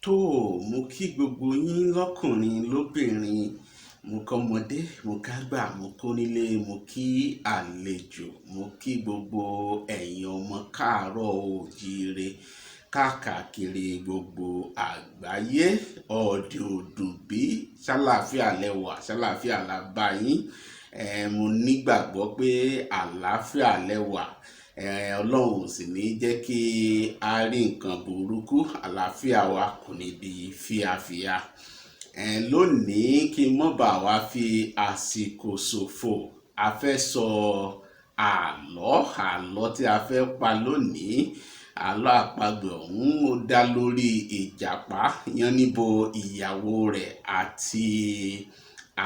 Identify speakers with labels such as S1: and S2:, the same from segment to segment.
S1: tó mú kí gbogbo yín lọ́kùnrin lóbìnrin, mo kọ́mọdé mo kágbà mo kónílé mo kí àlejò mo kí gbogbo ẹ̀yin ọmọ káàárọ̀ oòjíire káàkiri gbogbo àgbáyé. Ọ̀dẹ̀ òdùn bí ṣàlàáfíà lẹ́wà ṣàlàáfíà la bá yín. Mo nígbàgbọ́ pé àlàáfíà lẹ́wà. Ọlọ́run ò sì ní jẹ́ kí a rí nǹkan burúkú. Àlàáfíà wa kò ní di fíafíà. Lónìí kí n má bàa wá fi àsìkò ṣòfò, a fẹ́ sọ àlọ́ tí a fẹ́ pa lónìí. Àlọ́ àpagbè ọ̀hún ó dá lórí ìjàpá Yáníbo, ìyàwó rẹ̀ àti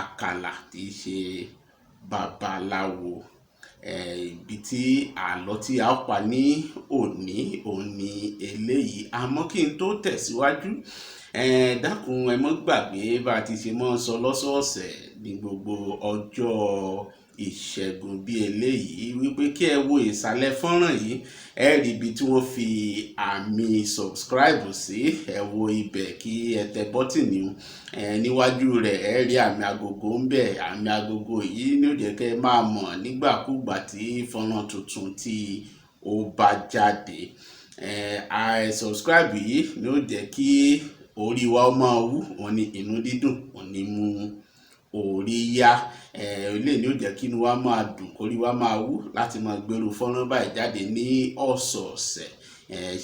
S1: àkàlà tí í ṣe babaláwo. Ibi tí àlọ́ tí a pa ní òní eléyìí. Àmọ́ kí n tó tẹ̀síwájú, dákun ẹ mọ́ gbàgbé bá a ti ṣe mọ́ sọ lọ́sọ̀ọ̀sẹ̀ ní gbogbo ọjọ́ ìṣẹ́gun bí eléyìí wípé kí ẹ wo ìsàlẹ̀ fọ́nrán yìí, ẹ rí ibi tí wọ́n fi àmì subscribe sí. Ẹ wo ibẹ̀ kí ẹ tẹ bọ́tìnì níwájú rẹ̀, ẹ rí àmì agogo ń bẹ. Àmì agogo yìí ni ó jẹ́ kẹ́ ẹ máa mọ̀ nígbàkúgbà tí fọ́nrán tuntun tí ó bá jáde. Subscribe yìí ni ó jẹ́ kí orí wa máa wú, òun ni inú dídùn, òun ni mú orí yá. Ilé ni ó jẹ́ kí inú wa máa dùn, kórí wa máa wú láti máa gbèrú fọ́nrán báyìí jáde ní ọ̀sọ̀ọ̀sẹ̀. Ẹ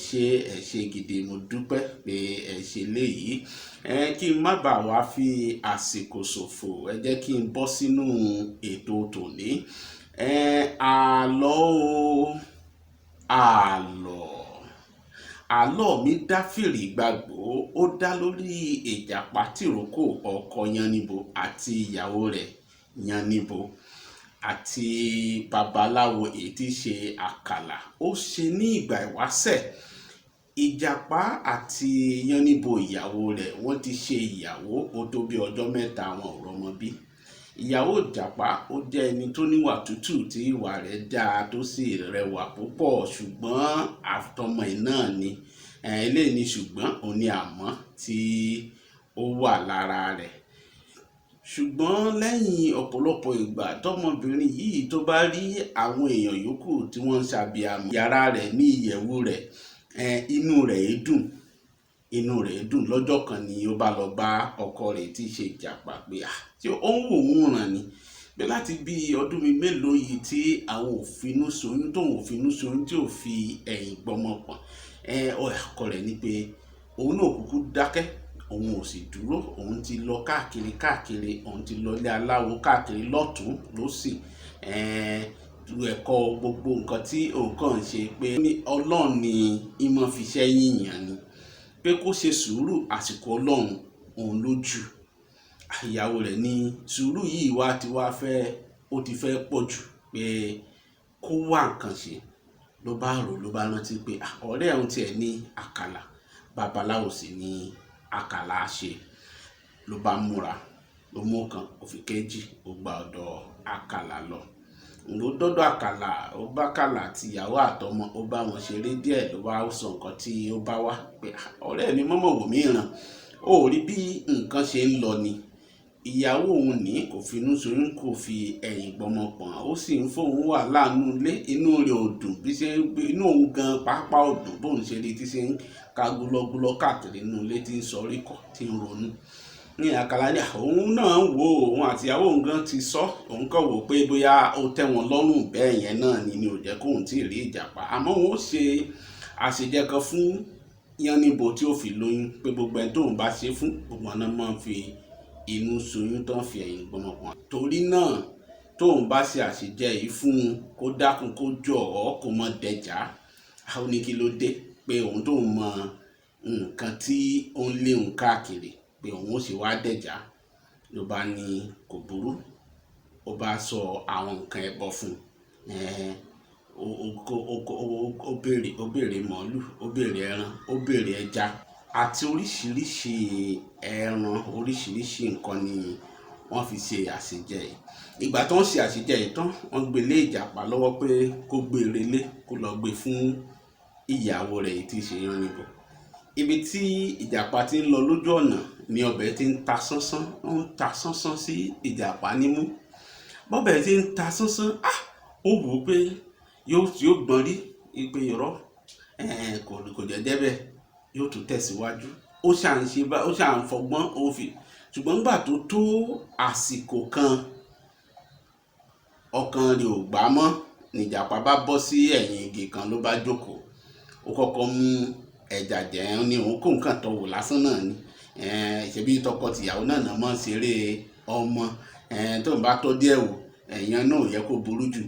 S1: ṣé gidi, mo dúpẹ́ pé ẹ ṣe léyìí. Kí n má bàa wá fi àsìkò ṣòfò, ẹ jẹ́ kí n bọ́ sínú ètò tòní. Àlọ́ mi dá fìrì gbàgbó. Ó dá lórí ìjàpá tìrókò ọkọ Yáníbo àti ìyàwó rẹ̀ Yáníbo àti babaláwo èyí tí ṣe àkàlà. Ó ṣe ní ìgbà ìwáṣẹ̀. Ìjàpá àti Yáníbo ìyàwó rẹ̀ wọ́n ti ṣe ìyàwó ó tó bí ọjọ́ mẹ́ta, wọn ò rọ́mọ bí. Ìyàwó ìjàpá ó jẹ́ ẹni tó níwà tútù tí ìwà rẹ̀ dáa tó sì rẹwà púpọ̀, ṣùgbọ́n àtọmọ ẹ̀ náà ni eléyìí ni ṣùgbọ́n òun ni àmọ́ tí ó wà lára rẹ̀. Ṣùgbọ́n lẹ́yìn ọ̀pọ̀lọpọ̀ ìgbà tọmọbìnrin yìí tó bá rí àwọn èèyàn yòókù tí wọ́n ń ṣàbíamọ yàrá rẹ̀ ní ìyẹ̀wù rẹ̀, inú rẹ̀ dùn. Lọ́jọ́ kan ni ó bá lọ bá ọkọ rẹ̀ tí í ṣe ìjàpá pé tí ó ń wò ó ràn ni pé láti bí ọdún mi mélòó yìí tí àwọn òfinú ṣoyún tóun òfinú ṣoyún tí ò fi ẹ̀yìn gbọmọ pọ̀n. Ọkọ rẹ̀ ní pé òun náà kúkú dákẹ́, òun ò sì dúró, òun ti lọ káàkiri, òun ti lọ ilé aláwo káàkiri lọ́tún lósì. Ẹ̀kọ́ gbogbo nǹkan tí òun kàn ń ṣe pé Ọlọ́run ni ìmọ̀ fi ṣẹ́ yíyan ni, pé kó ṣe sùúrù, àsìkò Ọlọ́run òun lójú. Ìyàwó rẹ̀ ní sùúrù yìí ó ti fẹ́ pọ̀ jù, pé kó wá nǹkan ṣe. Ló bá rántí pé ọ̀rẹ́ òun tiẹ̀ ní àkàlà, babaláwo sì ní àkàlà ṣe. Ló bá múra, ló mú kan, ó fi kejì, ó gba ọ̀dọ̀ àkàlà lọ. Ló dọ́dọ̀ àkàlà, ó bá àkàlà àti ìyàwó àtọmọ, ó bá wọn ṣeré díẹ̀, ló bá sọ nǹkan tí ó bá wá pé ọ̀rẹ́ mi mọ́mọ́ wò mí ràn, ó rí bí nǹkan ṣe ń lọ ni. Ìyàwó òun ní kò finú ṣoyún, kò fi ẹ̀yìn gbọmọ pọ̀n, ó sì ń fóun wà láàánú ilé. Inú rẹ̀ ò dùn, bí ṣe inú òun gan pàápàá ò dùn bóun ṣe rí tí ṣe ń ka gúlọ́gúlọ́ káàkiri inú ilé tí ń sọrí kọ̀ tí ń ronú. Ní àkàlà ní òun náà ń wo òun àti ìyàwó òun gan ti sọ, òun kàn wò pé bóyá ó tẹ́ wọn lọ́rùn bẹ́ẹ̀ yẹn náà ni ò jẹ́ kóun tí ì rí ìjàpá. Àmọ́ òun ó ṣe àṣejẹ kan fún Yáníbo tí ó fi lóyún, pé gbogbo ẹni tóun bá ṣe fún gbogbo ọ̀nà máa ń fi inú ṣoyún tán fi ẹ̀yìn gbọmọ pọ̀n. Torí náà tóun bá ṣe àṣejẹ yìí fún un, kó dákun kó jọ̀ọ́ kó mọ́ dẹjà. Ó ní kí ló dé, pé òun tóun mọ nǹkan tí ó ń lé òun káàkiri, pé òun ó sì wá dẹ̀já. Ló bá ní kò burú, ó bá sọ àwọn nǹkan ẹbọ fún ó béèrè màálù, ó béèrè ẹran, ó béèrè ẹja àti oríṣiríṣi ẹran, oríṣiríṣi nǹkan ni wọ́n fi ṣe àṣejẹ yìí. Ìgbà tó ń ṣe àṣejẹ yìí tán, wọ́n gbé lé ìjàpá lọ́wọ́ pé kó gbé relé, kó lọ gbé fún ìyàwó rẹ̀ tí í ṣe Yáníbo. ibi tí ìjàpá ti ń lọ lójú ọ̀nà ni ọbẹ̀ ti ń ta sánsán, ó ń ta sánsán sí ìjàpá nímú. Bọ́bẹ̀ ti ń ta sánsán, ó wò ó pé yóò gbọ́n rí ipe irọ́ kò jẹ́jẹ́ bẹ́ẹ̀, yóò tún tẹ̀síwájú. Ó ṣà ń fọgbọ́n òfin, ṣùgbọ́n nígbà tó tó àsìkò kan ọkàn rẹ̀ ò gbà mọ́, nìjàpá bá bọ́ sí ẹ̀yìn igi kan ló bá jókòó. Ó kọ́kọ́ mú ẹja jẹ ní òun kó nǹkan tó wò lásán náà ni, ṣebí tọkọ-tìyàwó náà mọ́ ṣeré ọmọ, tó ń bá tọ́ díẹ̀ wò ẹ̀yàn náà ò yẹ kó burú jù.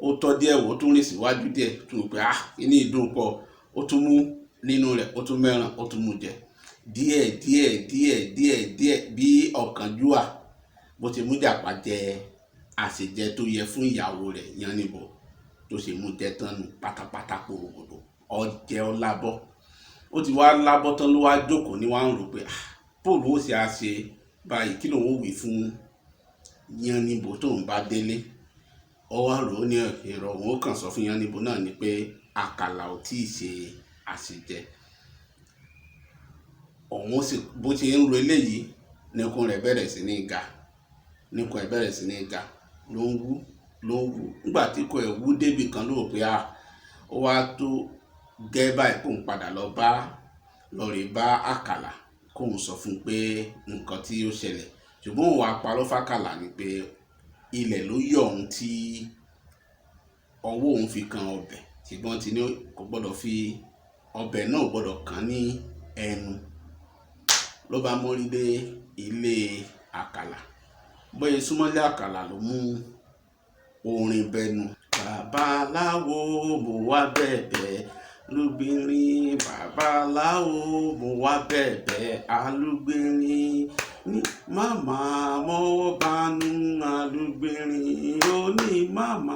S1: Ó tọ́ díẹ̀ wò, ó tún rìn síwájú díẹ̀, tún pé kíní ìdùn pọ̀, ó tún mú nínú rẹ̀, ó tún mẹ́ràn, ó tún mú jẹ díẹ̀ bí ọ̀kánjúà bó ti mú jàpá jẹ àṣejẹ tó yẹ fún ìyàwó rẹ̀ Yáníbo, tó ṣe mú jẹ tán nù pátápátá pòrògbòdò, ọjẹ ọlábọ. Ó ti wá lábọ́ tán ló wá jókòó ní wá ń rò pé bóòlù ó ṣe á ṣe báyìí, kí lòun ó wí fún Yáníbo tóun bá délé. Ó wá rò ó ní èrò òun ó kàn sọ fún Yáníbo náà ni pé àkàlà ò tí ì ṣe àṣejẹ. Òun sì bó ṣe ń ro eléyìí níkùn rẹ̀ bẹ̀rẹ̀ sí ní ga, ló ń wú nígbà tí kò ẹ̀ wú débì kan ló rò pé ó wá tó gẹ́ báyìí kóun padà lọ rí bá àkàlà kóun sọ fún pé nǹkan tí ó ṣẹlẹ̀. Ṣùgbọ́n òun wá parọ́ fákàlà ni pé ilẹ̀ ló yọ òun tí ọwọ́ òun fi kan ọbẹ̀, ṣùgbọ́n tí ní kò gbọ́dọ̀ fi ọbẹ̀ náà gbọ́dọ̀ kàn ní ẹnu. Ló bá mórí dé ilé àkàlà, bóyá súnmọ́lé àkàlà ló mú orin bẹnu. Babaláwo mo wá bẹ̀bẹ̀ lúgbìnrin, babaláwo mo wá bẹ̀bẹ̀ alúgbìnrin, ní màmá mọ́wọ́ bánú alúgbìnrin, ó ní màmá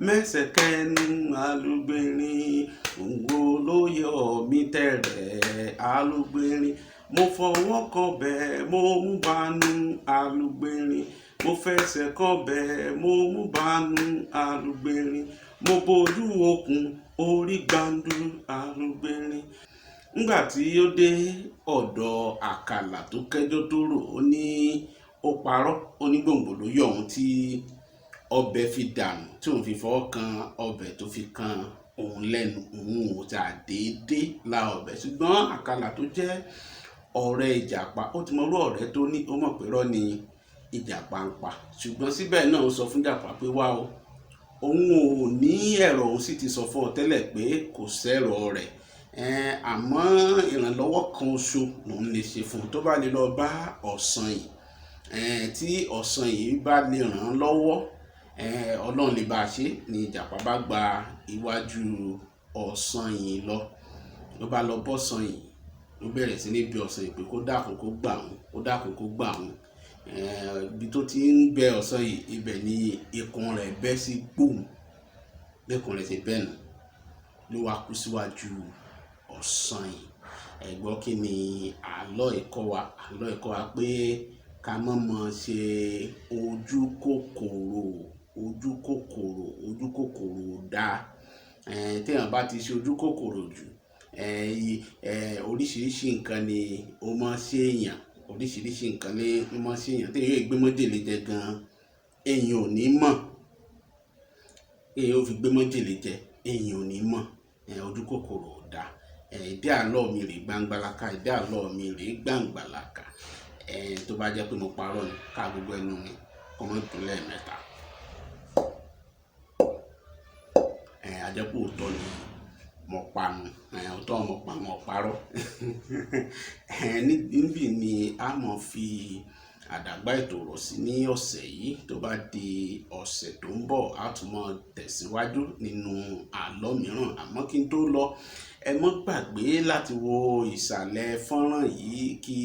S1: mẹ́sẹ̀ kẹ́nu alúgbìnrin, òwò ló yọ mí tẹ̀rẹ̀ alúgbìnrin, mo fọwọ́ kan bẹ́ẹ̀ mo mú bánú alúgbìnrin, mo fẹsẹ̀ kan bẹ́ẹ̀ mo mú bánú alúgbìnrin, mo bojú okùn orí gbàndú alúgbìnrin. Nígbà tí ó dé ọ̀dọ̀ àkàlà tó kẹ́jọ́ tó rò, ó ní ó parọ́, ó ní gbòǹgbò ló yọ òun tí ọbẹ̀ fi dànù, tí òun fi fọwọ́ kan ọbẹ̀ tó fi kan òun lẹ́nu, òun ò tà déédéé la ọbẹ̀. Ṣùgbọ́n àkàlà tó jẹ́ ọ̀rẹ́ ìjàpá, ó ti mọ irú ọ̀rẹ́ tó ní, ó mọ̀ pé irọ́ ni ìjàpá ń pa. Ṣùgbọ́n síbẹ̀ náà ó sọ fún ìjàpá pé wá o, òun ò ní ẹ̀rọ, òun sì ti sọ fún ọ tẹ́lẹ̀ pé kò sẹ́rọ rẹ̀, àmọ́ ìrànlọ́wọ́ kan oṣù lòun lè ṣe fún un. Tó bá lè lọ bá ọ̀sán yìí, tí ọ̀sán yìí bá lè ràn án lọ́wọ́, Ọlọ́run lè bá a ṣe. Ni ìjàpá bá gba iwájú ọ̀sán yìí lọ, ló bá lọ bọ́sán yìí, ló bẹ̀rẹ̀ sí ní bí ọ̀sán yìí pé kó dákun kó gbà òun, ibi tó ti ń bẹ ọ̀sán yìí, ibẹ̀ ni ikùn rẹ̀ bẹ́ sí gbòm. Bẹ́ẹ̀kùn rẹ̀ ṣe bẹ́ẹ̀ nù ló wá kú síwájú ọ̀sán yìí. Ẹ gbọ́ kí ni àlọ́ ìkọ́ wa? Àlọ́ ìkọ́ wa pé ká má mọ̀ ṣe ojú kòkòrò dáa. Téèyàn bá ti ṣe ojú kòkòrò jù, oríṣiríṣi nǹkan ni ó máa ń ṣe èèyàn, oríṣiríṣi nǹkan ni ó máa ń ṣe èèyàn. Téèyàn yóò gbé májèlé jẹ gan, èèyàn ò ní mọ̀. Èèyàn ò fi gbé májèlé jẹ, èèyàn ò ní mọ̀. Ojú kòkòrò ò dáa. Ìdí àlọ́ mi rèé gbangbalaka, ìdí àlọ́ mi rèé gbangbalaka. Tó bá jẹ́ pé mo parọ́ ni, ká gbogbo ẹnu mi kó má dùn lẹ́ẹ̀mẹ́ta. Àjẹpọ̀ òótọ́ ni mo pa nu, òótọ́ mo pa mo parọ́. Níbí ni a mọ̀ fi àdàgbà ètò rọ̀ sí ní ọ̀sẹ̀ yìí. Tó bá di ọ̀sẹ̀ tó ń bọ̀, a tún máa tẹ̀síwájú nínú àlọ́ mìíràn. Àmọ́ kí n tó lọ, ẹ má gbàgbé láti wo ìsàlẹ̀ fọ́nrán yìí kí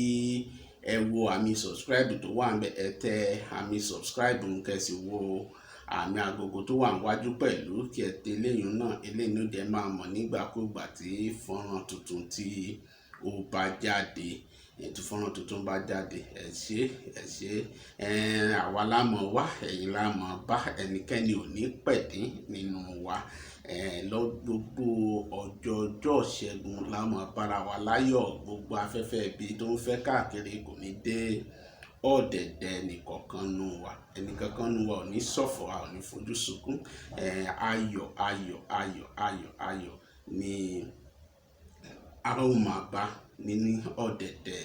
S1: ẹ wo àmì subscribe tó wà ńbẹ̀. Ẹ tẹ àmì subscribe ń kẹ́sì wo àmì agogo tó wà níwájú pẹ̀lú, kí ẹ tẹ eléyìí náà. Eléyìí ló jẹ́ máa mọ̀ nígbàkúùgbà tí fọ́nrán tuntun tí ó bá jáde. ètò fọ́nrán tuntun bá jáde ẹ ṣé àwa lámọ̀ wá ẹ̀yin lámọ̀ bá, ẹnikẹ́ni ò ní pẹ̀dín nínú wa. Lọ gbogbo ọjọ́ ìṣẹ́gun lámọ̀ bára wa láyọ̀. Gbogbo afẹ́fẹ́ ibi tó ń fẹ́ káàkiri kò ní dé ọ̀dẹ̀dẹ̀ ẹnìkankan nù wa, ẹnìkankan nù wa ò ní ṣọ̀fọ̀, a ò ní fojú sunkún. Ayọ̀ ayọ̀ ayọ̀ ayọ̀ ayọ̀ ni a ó máa bá ní ọ̀dẹ̀dẹ̀